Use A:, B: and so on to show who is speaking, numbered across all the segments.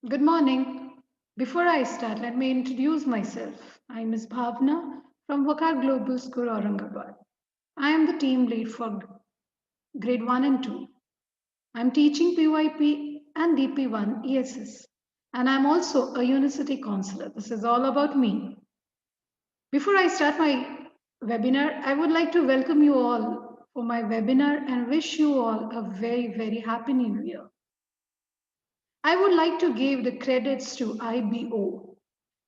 A: Good morning. Before I start, let me introduce myself. I'm Ms. Bhavana from Wockhardt Global School, Aurangabad. I am the team lead for grade 1 and 2. I'm teaching PYP and DP1 ESS, and I'm also a university counselor. This is all about me. Before I start my webinar, I would like to welcome you all for my webinar and wish you all a very happy new year. I would like to give the credits to IBO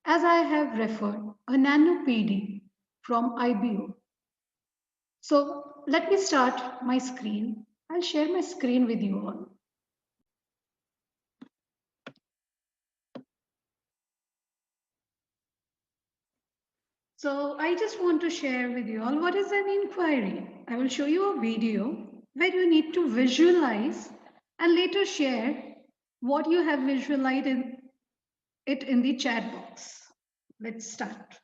A: as I have referred a nano PD from IBO. So let me start my screen. I'll share my screen with you all. So I just want to share with you all what is an inquiry. I will show you a video where you need to visualize and later share what you have visualized in it in the chat box. Let's start.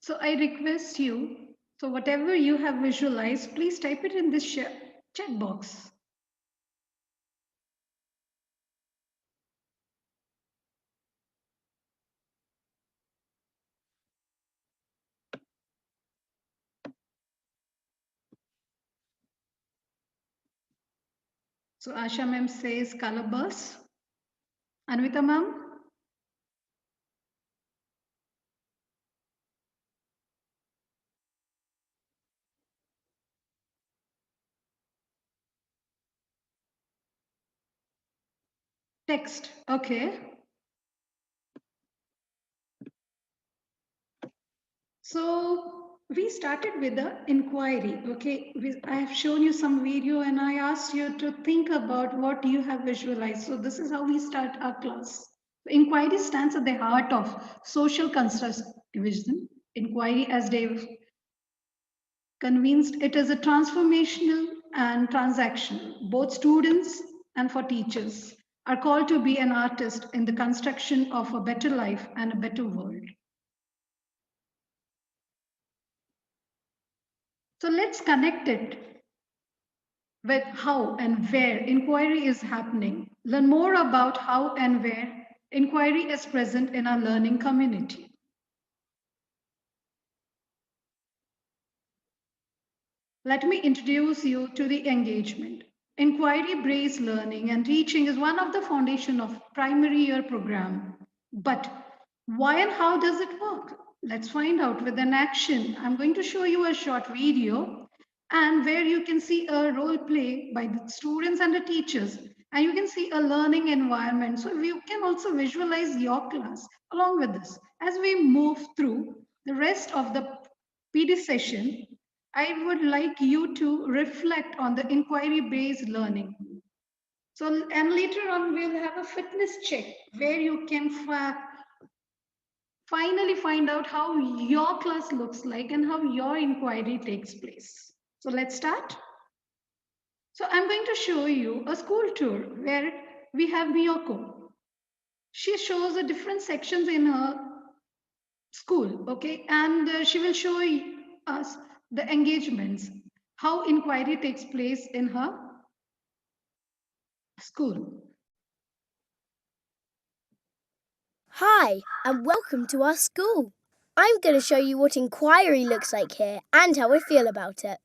A: So I request you, so whatever you have visualized, please type it in this chat box. So Asha ma'am says color bus. Anvita ma'am, text. Okay. So we started with the inquiry. Okay. I have shown you some video and I asked you to think about what you have visualized. So this is how we start our class. Inquiry stands at the heart of social constructivism. Inquiry, as Dave convinced, it is a transformational and transactional. Both students and for teachers are called to be an artist in the construction of a better life and a better world. So let's connect it with how and where inquiry is happening. Learn more about how and where inquiry is present in our learning community. Let me introduce you to the engagement. Inquiry-based learning and teaching is one of the foundation of primary year program. But why and how does it work? Let's find out with an action. I'm going to show you a short video and where you can see a role play by the students and the teachers, and you can see a learning environment. So you can also visualize your class along with this. As we move through the rest of the PD session, I would like you to reflect on the inquiry-based learning. So, and later on, we'll have a fitness check where you can finally find out how your class looks like and how your inquiry takes place. So let's start. So I'm going to show you a school tour where we have Miyoko. She shows the different sections in her school, okay? And she will show us the engagements, how inquiry takes place in her school.
B: Hi, and welcome to our school. I'm going to show you what inquiry looks like here and how I feel about it.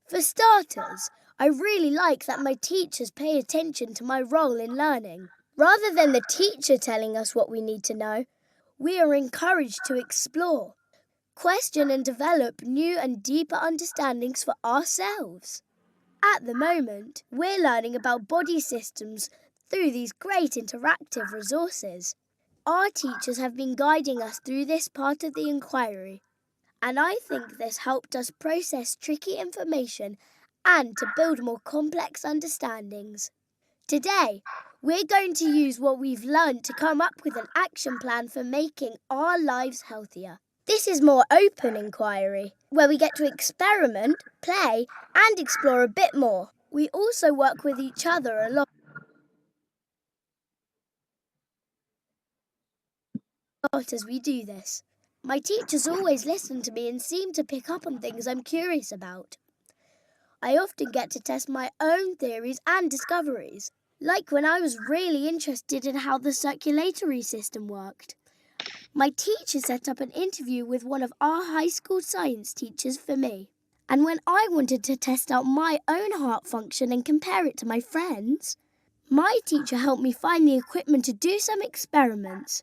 B: For starters, I really like that my teachers pay attention to my role in learning. Rather than the teacher telling us what we need to know, we are encouraged to explore, question and develop new and deeper understandings for ourselves. At the moment, we're learning about body systems through these great interactive resources. Our teachers have been guiding us through this part of the inquiry, and I think this helped us process tricky information and to build more complex understandings. Today, we're going to use what we've learned to come up with an action plan for making our lives healthier. This is more open inquiry, where we get to experiment, play, and explore a bit more. We also work with each other a lot as we do this. My teachers always listen to me and seem to pick up on things I'm curious about. I often get to test my own theories and discoveries, like when I was really interested in how the circulatory system worked. My teacher set up an interview with one of our high school science teachers for me. And when I wanted to test out my own heart function and compare it to my friends, my teacher helped me find the equipment to do some experiments.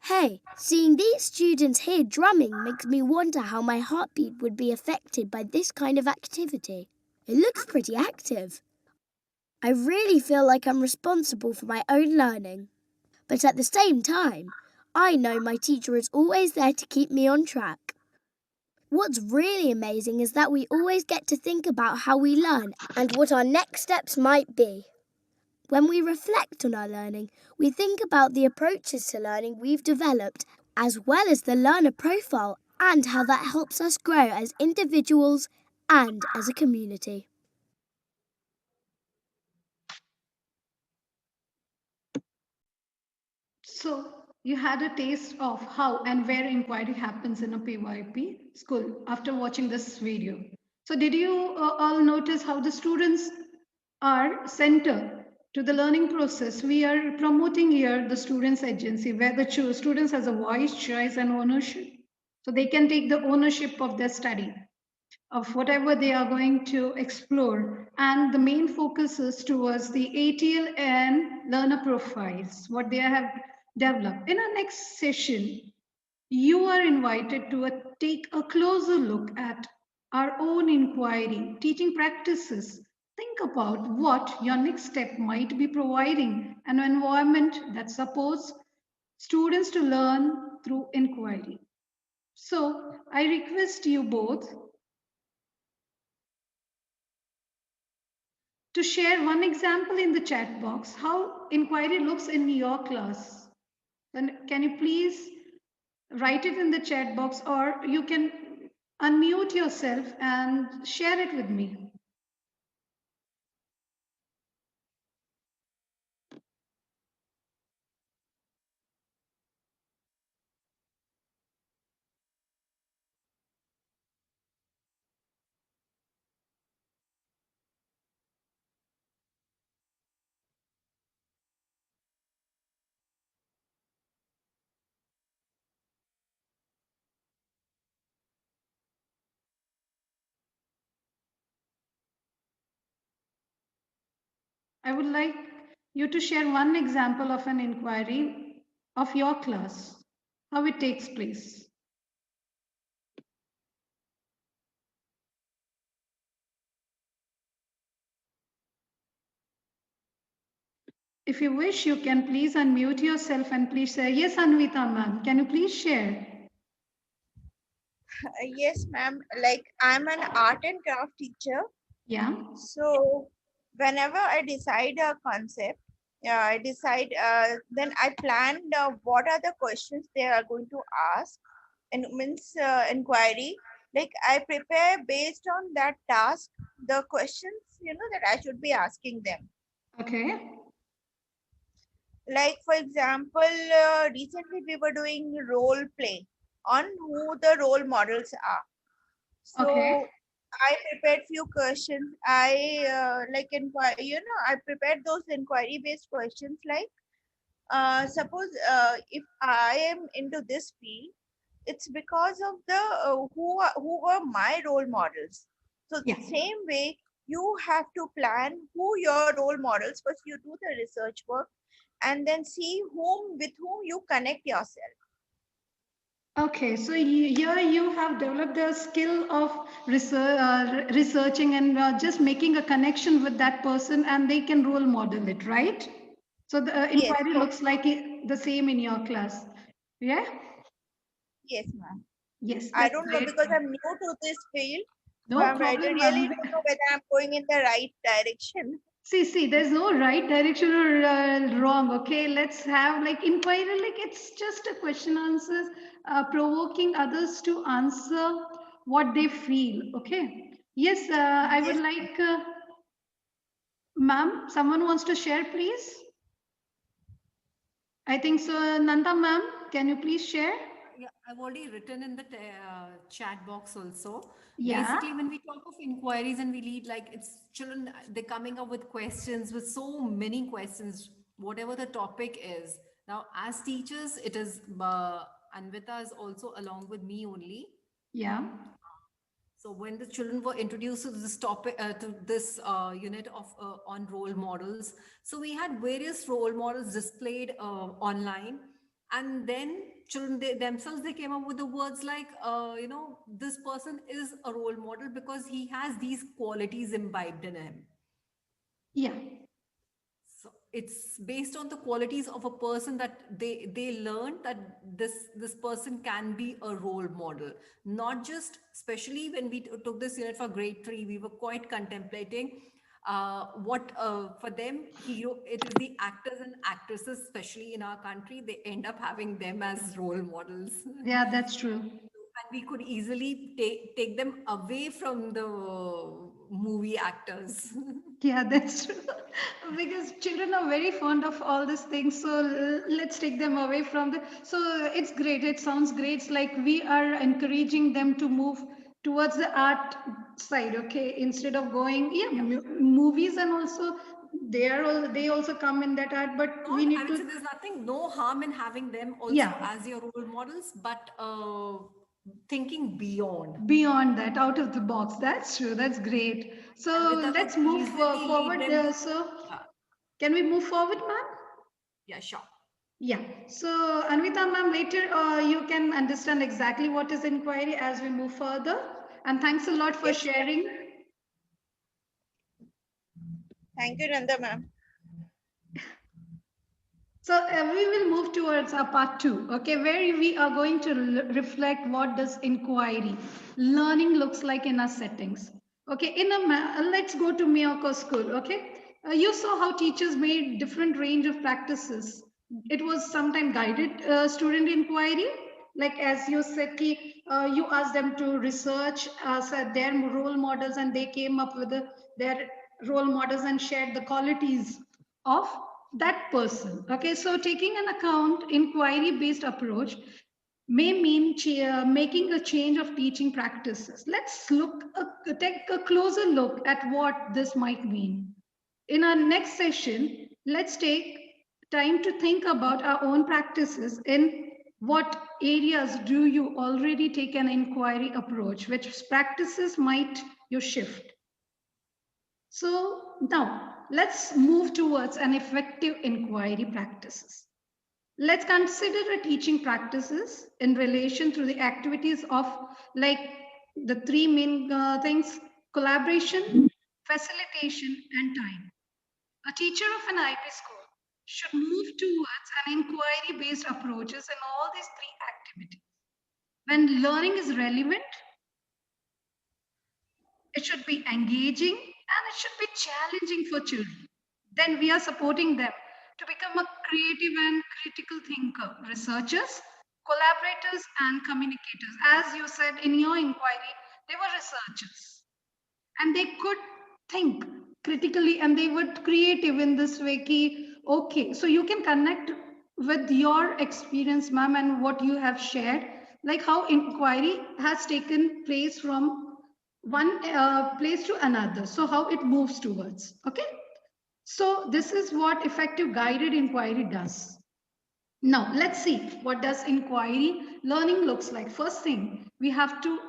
B: Hey, seeing these students here drumming makes me wonder how my heartbeat would be affected by this kind of activity. It looks pretty active. I really feel like I'm responsible for my own learning. But at the same time, I know my teacher is always there to keep me on track. What's really amazing is that we always get to think about how we learn and what our next steps might be. When we reflect on our learning, we think about the approaches to learning we've developed, as well as the learner profile and how that helps us grow as individuals and as a community.
A: So, you had a taste of how and where inquiry happens in a PYP school after watching this video. So, did you all notice how the students are center to the learning process? We are promoting here the students' agency, where the students has a voice, choice, and ownership. So, they can take the ownership of their study, of whatever they are going to explore. And the main focus is towards the ATL and learner profiles, what they have developed. In our next session, you are invited to take a closer look at our own inquiry, teaching practices. Think about what your next step might be, providing an environment that supports students to learn through inquiry. So I request you both to share one example in the chat box how inquiry looks in your class. Then can you please write it in the chat box, or you can unmute yourself and share it with me. I would like you to share one example of an inquiry of your class, how it takes place. If you wish, you can please unmute yourself and please say, yes, Anvita ma'am, can you please share?
C: Yes, ma'am. Like I'm an art and craft teacher.
A: Yeah.
C: So whenever I decide a concept, I decide, then I plan what are the questions they are going to ask and means inquiry. Like I prepare based on that task, the questions, that I should be asking them.
A: Okay.
C: Like for example, recently we were doing role play on who the role models are.
A: Okay.
C: So I prepared few questions. I like inquire. I prepared those inquiry-based questions. Like, suppose if I am into this field, it's because of the who were my role models. So
A: Yeah.
C: same way, you have to plan who your role models. First, you do the research work, and then see whom you connect yourself.
A: Okay, so here you have developed the skill of researching and just making a connection with that person, and they can role model it, right? So the
C: Yes.
A: inquiry looks like the same in your class. Yeah?
C: Yes, ma'am.
A: Yes,
C: I
A: that's
C: don't know
A: great.
C: because I'm new to this field, so
A: No
C: I
A: problem,
C: really
A: ma'am.
C: don't know whether I'm going in the right direction.
A: See, there's no right direction or wrong. Okay, let's have like inquiry, like it's just a question answers, provoking others to answer what they feel. Okay. Yes, I would
C: Yes,
A: like, ma'am, someone wants to share, please. I think so. Nanda, ma'am, can you please share?
D: Yeah, I've already written in the chat box also.
A: Yeah,
D: Basically, when we talk of inquiries and we lead, like it's children, they're coming up with questions, with so many questions, whatever the topic is. Now, as teachers, it is Anvita is also along with me only.
A: yeah,
D: So when the children were introduced to this topic, to this unit of on role models, so we had various role models displayed online, and then children themselves they came up with the words like, this person is a role model because he has these qualities imbibed in him.
A: yeah,
D: So it's based on the qualities of a person that they learn that this person can be a role model. Not just, especially when we took this unit for grade 3, we were quite contemplating what for them hero it is the actors and actresses, especially in our country, they end up having them as role models.
A: yeah, that's true.
D: And we could easily take them away from the movie actors.
A: Yeah, that's true. Because children are very fond of all these things. So let's take them away from the. So it's great. It sounds great. It's like we are encouraging them to move towards the art side. Okay, instead of going, yeah,
D: Yeah.
A: movies and also they also come in that art. But we
D: Not, I
A: need
D: would
A: to,
D: say there's nothing, no harm in having them also
A: yeah,
D: as your role models, but thinking beyond.
A: beyond that, out of the box. That's true. That's great. So
D: Anvita could
A: let's move
D: easily lead
A: forward.
D: them.
A: So
D: Yeah,
A: can we move forward, ma'am?
D: yeah, sure.
A: Yeah. So, Anvita ma'am, later you can understand exactly what is inquiry as we move further. And thanks a lot for
C: yes, ma'am.
A: sharing.
C: Thank you, Nanda, ma'am.
A: So we will move towards our part two, okay, where we are going to reflect what does inquiry, learning looks like in our settings. Okay, let's go to Miyako School, okay. You saw how teachers made different range of practices. It was sometimes guided student inquiry, like as you said, you asked them to research their role models and they came up with their role models and shared the qualities of that person. Okay, so taking an account inquiry based approach may mean making a change of teaching practices. Let's take a closer look at what this might mean. In our next session, let's take time to think about our own practices. In what areas do you already take an inquiry approach? Which practices might you shift? So now let's move towards an effective inquiry practices. Let's consider a teaching practices in relation to the activities of like the three main things: collaboration, facilitation, and time. A teacher of an IP school should move towards an inquiry based approaches in all these three activities. When learning is relevant, it should be engaging and it should be challenging for children. Then we are supporting them to become a creative and critical thinker, researchers, collaborators, and communicators. As you said in your inquiry, they were researchers and they could think critically and they were creative in this way. Okay, so you can connect with your experience, ma'am, and what you have shared, like how inquiry has taken place from one place to another, so how it moves towards. Okay, so this is what effective guided inquiry does. Now let's see what does inquiry learning looks like. First thing, we have to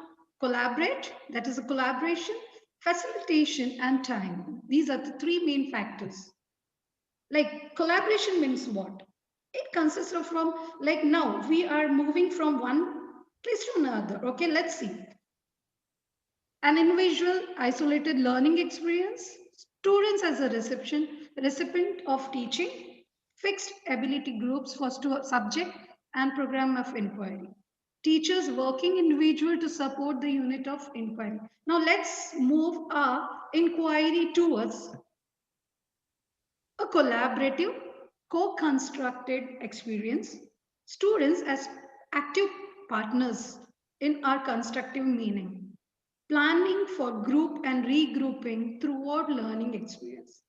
A: collaborate, that is a collaboration, facilitation, and time. These are the three main factors. Like collaboration means what? It consists of from, like now we are moving from one place to another. Okay, let's see. An individual isolated learning experience, students as a recipient of teaching, fixed ability groups for subject and program of inquiry. Teachers working individual to support the unit of inquiry. Now let's move our inquiry towards a collaborative, co-constructed experience. Students as active partners in our constructive meaning. Planning for group and regrouping throughout learning experience.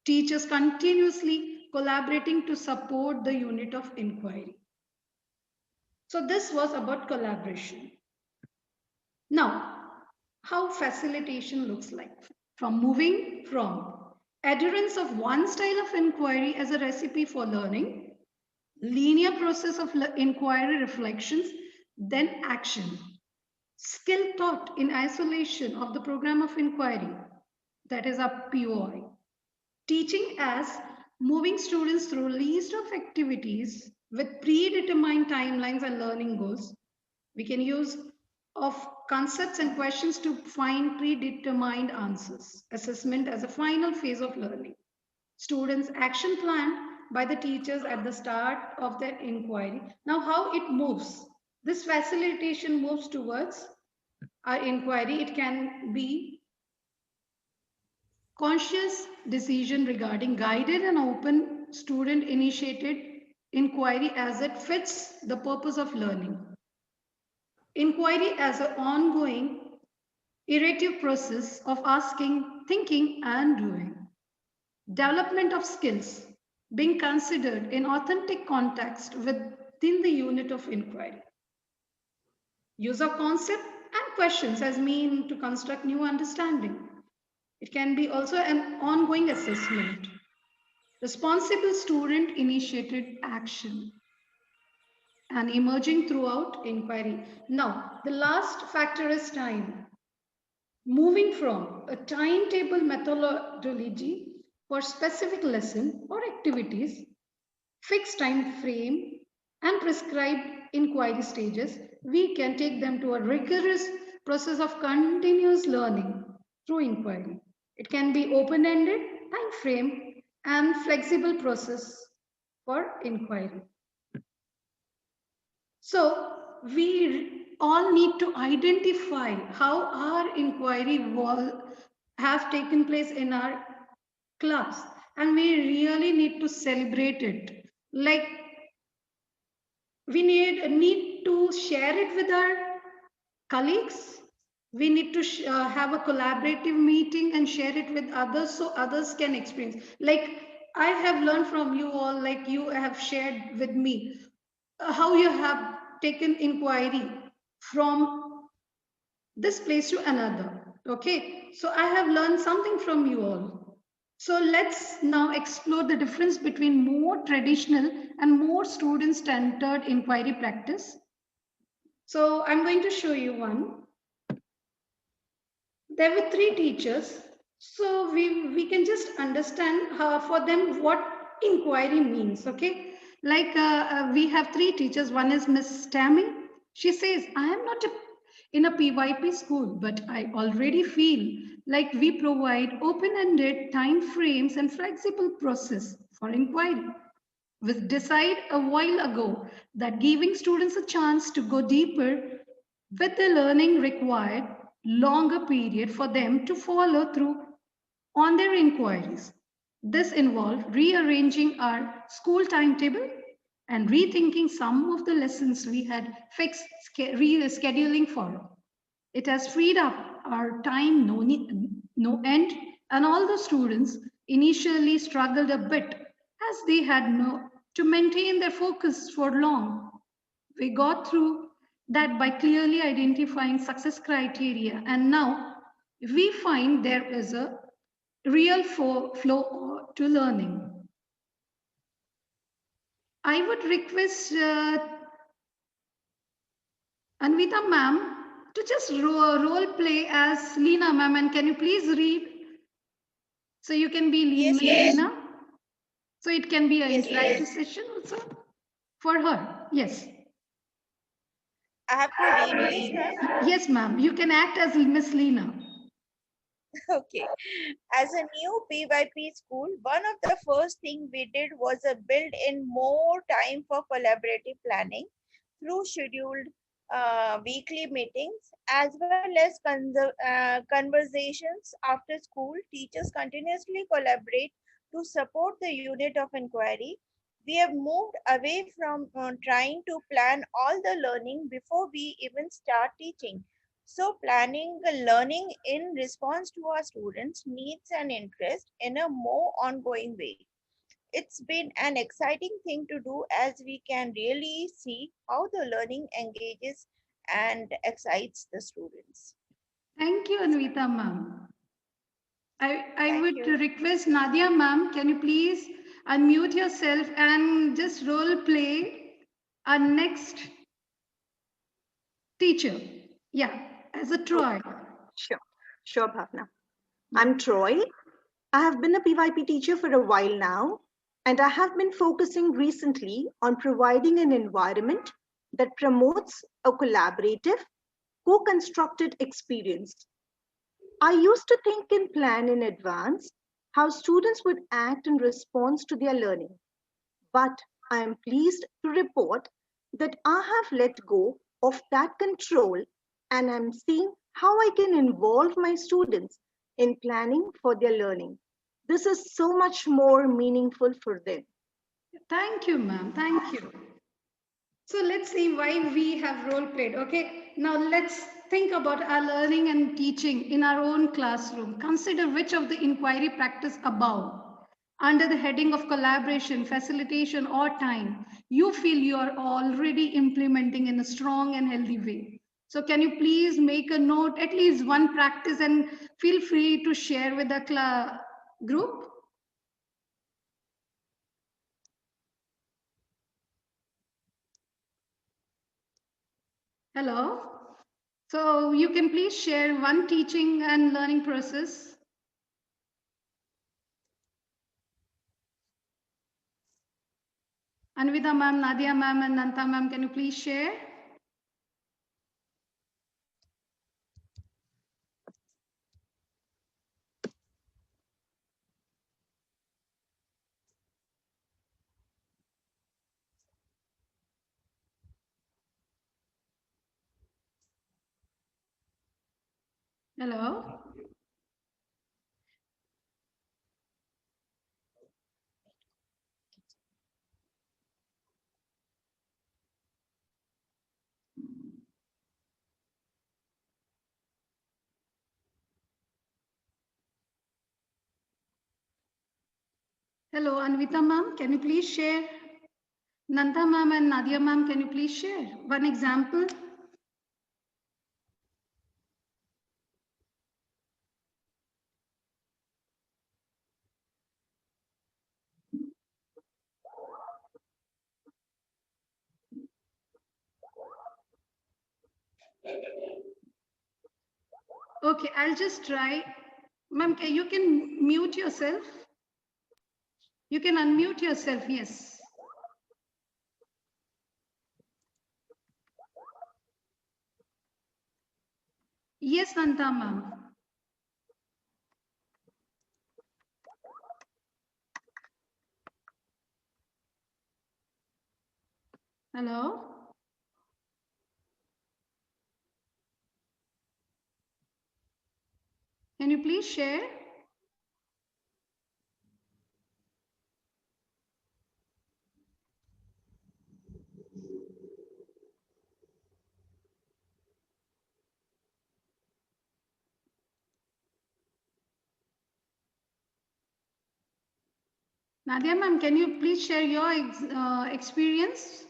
A: Teachers continuously collaborating to support the unit of inquiry. So this was about collaboration. Now, how facilitation looks like. From moving from adherence of one style of inquiry as a recipe for learning, linear process of inquiry reflections, then action. Skill taught in isolation of the program of inquiry, that is our POI. Teaching as moving students through a list of activities with predetermined timelines and learning goals. We can use of concepts and questions to find predetermined answers. Assessment as a final phase of learning. Students' action plan by the teachers at the start of their inquiry. Now, how it moves. This facilitation moves towards our inquiry. It can be conscious decision regarding guided and open student initiated inquiry as it fits the purpose of learning. Inquiry as an ongoing iterative process of asking, thinking, and doing. Development of skills being considered in authentic context within the unit of inquiry. Use of concept and questions as mean to construct new understanding. It can be also an ongoing assessment. Responsible student initiated action and emerging throughout inquiry. Now, the last factor is time. Moving from a timetable methodology for specific lesson or activities, fixed time frame, and prescribed inquiry stages, we can take them to a rigorous process of continuous learning through inquiry. It can be open-ended, time frame, and flexible process for inquiry. So we all need to identify how our inquiry will have taken place in our class, and we really need to celebrate it. Like we need to share it with our colleagues. We need to have a collaborative meeting and share it with others so others can experience. Like I have learned from you all, like you have shared with me how you have taken inquiry from this place to another. Okay, so I have learned something from you all. So let's now explore the difference between more traditional and more student-centered inquiry practice. So I'm going to show you one. There were three teachers. So we can just understand for them what inquiry means. Okay, like we have three teachers. One is Miss Tammy. She says, I am not in a PYP school, but I already feel like we provide open-ended time frames and flexible process for inquiry. We decided a while ago that giving students a chance to go deeper with the learning required longer period for them to follow through on their inquiries. This involved rearranging our school timetable and rethinking some of the lessons we had fixed rescheduling for. It has freed up our time no end, and all the students initially struggled a bit as they had to maintain their focus for long. We got through that by clearly identifying success criteria, and now we find there is a real flow to learning. I would request Anvita ma'am to just role play as Leena ma'am, and can you please read? So you can be
C: Yes,
A: Leena. So it can be an interactive session also for her. Yes.
C: I have to read this, ma'am.
A: Yes, ma'am. You can act as Miss Leena.
C: Okay. As a new PYP school, one of the first thing we did was build in more time for collaborative planning through scheduled weekly meetings as well as conversations after school. Teachers continuously collaborate to support the unit of inquiry. We have moved away from trying to plan all the learning before we even start teaching. So, planning the learning in response to our students' needs and interest in a more ongoing way. It's been an exciting thing to do as we can really see how the learning engages and excites the students.
A: Thank you, Anvita ma'am. I
C: Thank
A: would
C: you.
A: request Nadia ma'am, can you please unmute yourself and just role play our next teacher? Yeah, as a
E: Okay,
A: Troy.
E: sure. Sure, Bhavna.
A: Yeah.
E: I'm Troy. I have been a PYP teacher for a while now, and I have been focusing recently on providing an environment that promotes a collaborative, co constructed experience. I used to think and plan in advance how students would act in response to their learning. But I am pleased to report that I have let go of that control and I'm seeing how I can involve my students in planning for their learning. This is so much more meaningful for them.
A: Thank you, ma'am. Thank you. So let's see why we have role played. Okay, now let's think about our learning and teaching in our own classroom. Consider which of the inquiry practice above, under the heading of collaboration, facilitation, or time, you feel you are already implementing in a strong and healthy way. So, can you please make a note, at least one practice, and feel free to share with the group? Hello. So you can please share one teaching and learning process. Anvita ma'am, Nadia ma'am, and Nanta ma'am, can you please share? Hello. Hello, Anvita ma'am, can you please share? Nanta ma'am and Nadia ma'am, can you please share one example? Okay, I'll just try. Ma'am, you can mute yourself. You can unmute yourself, yes. Yes, Nanta ma'am. Hello. Can you please share? Nadia ma'am, can you please share your experience?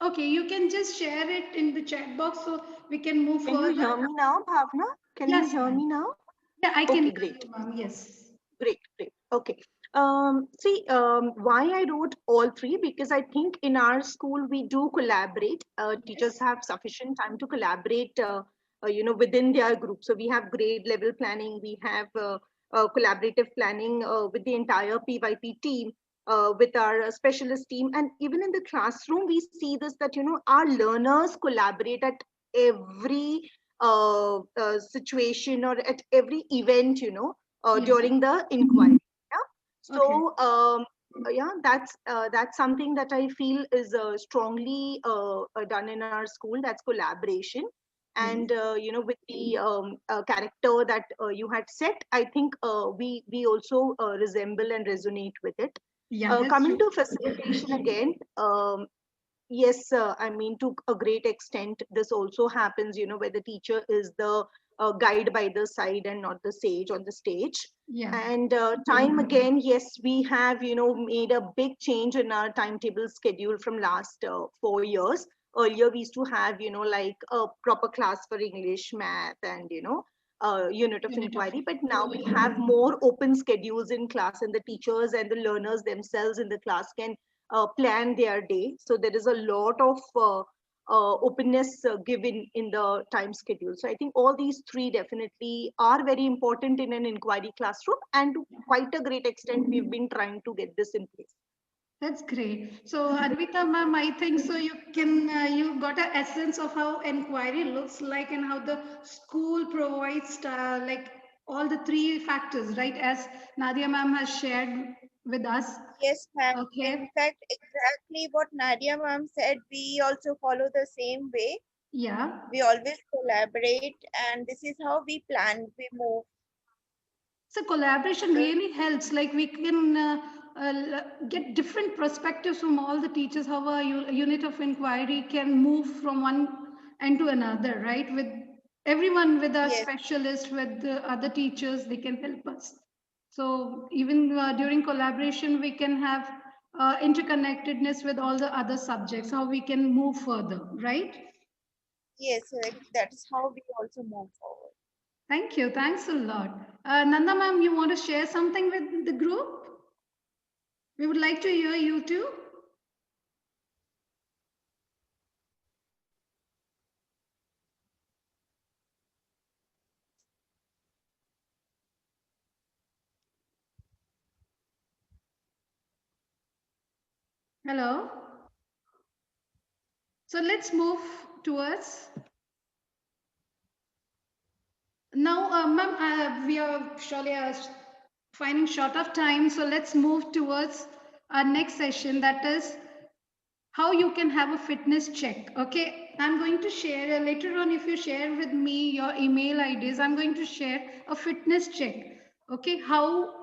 A: Okay, you can just share it in the chat box so we can move
E: Can you
A: further.
E: hear me now, Bhavna? Can you
A: Yes,
E: hear
A: ma'am.
E: me now?
A: Yeah, I can
E: Okay,
A: hear
E: great.
A: you, ma'am. Yes.
E: Great, great. Okay. Why I wrote all three because I think in our school we do collaborate. Teachers
A: Yes.
E: have sufficient time to collaborate, within their group. So we have grade level planning. We have collaborative planning with the entire PYP team, with our specialist team, and even in the classroom, we see this, that our learners collaborate at every situation, or at every event, during the inquiry. Yeah. So yeah, that's something that I feel is strongly done in our school. That's collaboration. And with the character that you had set, I think we also resemble and resonate with it.
A: Yeah, that's
E: Coming
A: true.
E: to facilitation again, yes, I mean, to a great extent, this also happens, where the teacher is the guide by the side and not the sage on the stage.
A: Yeah.
E: And time again, yes, we have, made a big change in our timetable schedule from last 4 years. Earlier, we used to have, like a proper class for English, math, and, unit of
A: Unit of
E: inquiry. But now we have more open schedules in class, and the teachers and the learners themselves in the class can plan their day. So there is a lot of openness given in the time schedule. So I think all these three definitely are very important in an inquiry classroom, and to quite a great extent, we've been trying to get this in place.
A: That's great. So, Advita ma'am, I think so you can, you got a essence of how inquiry looks like and how the school provides like all the three factors, right? As Nadia ma'am has shared with us.
C: Yes, ma'am.
A: Okay.
C: In fact, exactly what Nadia ma'am said, we also follow the same way.
A: Yeah.
C: We always collaborate, and this is how we plan, we move.
A: So collaboration
C: So,
A: really helps. Like we can get different perspectives from all the teachers. How a unit of inquiry can move from one end to another, right? With everyone, with a
C: yes,
A: specialist, with the other teachers, they can help us. So even during collaboration, we can have interconnectedness with all the other subjects. How we can move further, right?
C: yes, that is how we also move forward.
A: Thank you. Thanks a lot. Nanda ma'am, you want to share something with the group? We would like to hear you too. Hello. So let's move towards now, ma'am. We are surely finding short of time, so let's move towards our next session. That is how you can have a fitness check. Okay, I'm going to share later on. If you share with me your email IDs, I'm going to share a fitness check. Okay, how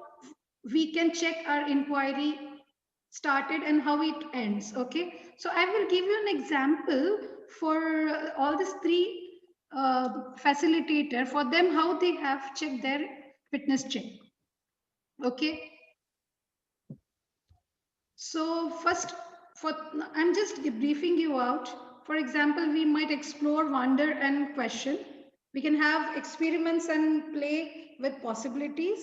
A: we can check our inquiry started and how it ends. Okay, so I will give you an example for all these three facilitator, for them how they have checked their fitness check. Okay, so first, for I'm just briefing you out. For example, we might explore wonder and question. We can have experiments and play with possibilities,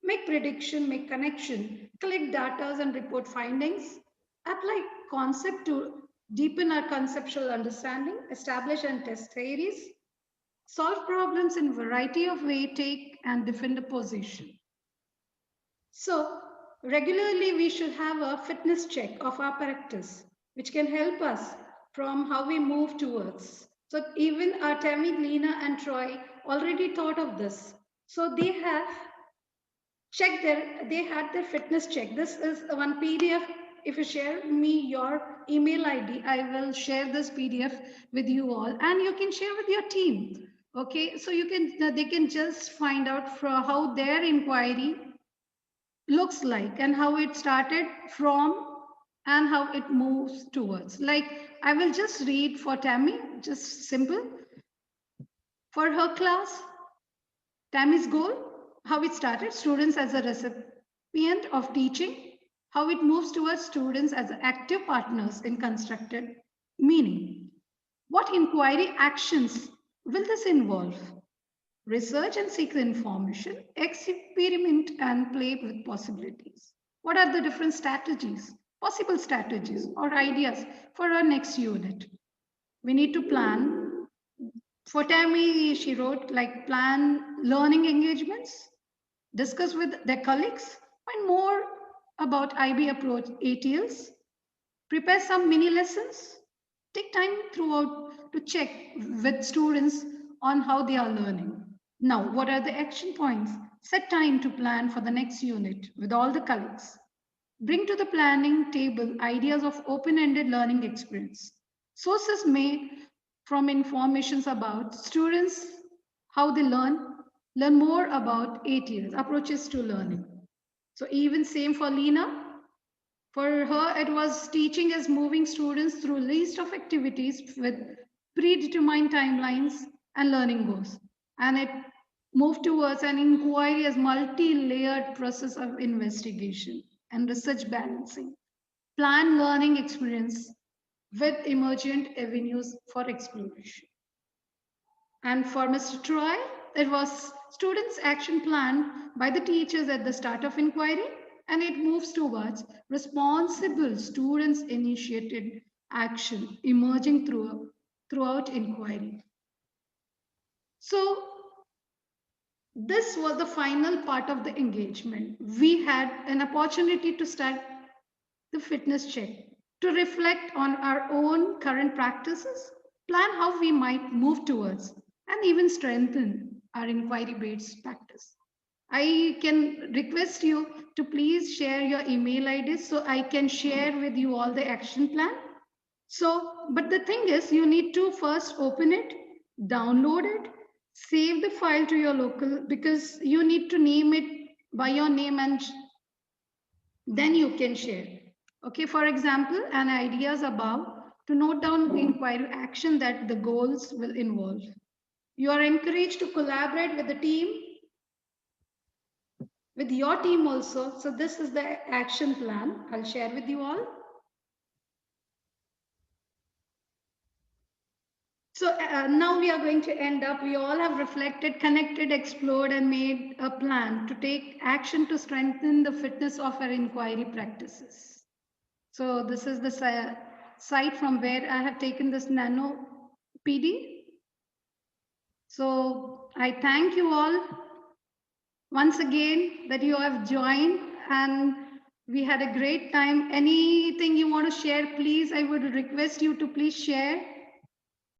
A: make prediction, make connection, collect data and report findings, apply concept to deepen our conceptual understanding, establish and test theories, solve problems in variety of way, take and defend a position. So, regularly we should have a fitness check of our practice, which can help us from how we move towards. So, even our Tammy, Lena, and Troy already thought of this. So, they have checked they had their fitness check. This is one PDF. If you share me your email ID, I will share this PDF with you all, and you can share with your team. Okay, so you can they can just find out from how their inquiry looks like and how it started from and how it moves towards. Like I will just read for Tammy, just simple. For her class, Tammy's goal, how it started, students as a recipient of teaching, how it moves towards students as active partners in constructed meaning. What inquiry actions will this involve? Research and seek the information, experiment and play with possibilities. What are the different strategies, possible strategies or ideas for our next unit? We need to plan. For Tammy, she wrote like plan learning engagements, discuss with their colleagues, find more about IB approach ATLs, prepare some mini lessons, take time throughout to check with students on how they are learning. Now, what are the action points? Set time to plan for the next unit with all the colleagues. Bring to the planning table ideas of open-ended learning experience. Sources made from informations about students, how they learn more about ATLs, approaches to learning. So even same for Lena, for her, it was teaching as moving students through a list of activities with predetermined timelines and learning goals. And it moved towards an inquiry as multi-layered process of investigation and research balancing. Plan learning experience with emergent avenues for exploration. And for Mr. Troy, it was students' action plan by the teachers at the start of inquiry, and it moves towards responsible students initiated action emerging throughout inquiry. So this was the final part of the engagement. We had an opportunity to start the fitness check, to reflect on our own current practices, plan how we might move towards, and even strengthen our inquiry based practice. I can request you to please share your email IDs so I can share with you all the action plan. So, but the thing is, you need to first open it, download it, save the file to your local because you need to name it by your name and then you can share. Okay, for example, an ideas above to note down the inquiry action that the goals will involve. You are encouraged to collaborate with the team, with your team also. So this is the action plan. I'll share with you all. So now we are going to end up, we all have reflected, connected, explored, and made a plan to take action to strengthen the fitness of our inquiry practices. So this is the site from where I have taken this nano PD. So I thank you all once again that you have joined and we had a great time. Anything you want to share, please, I would request you to please share.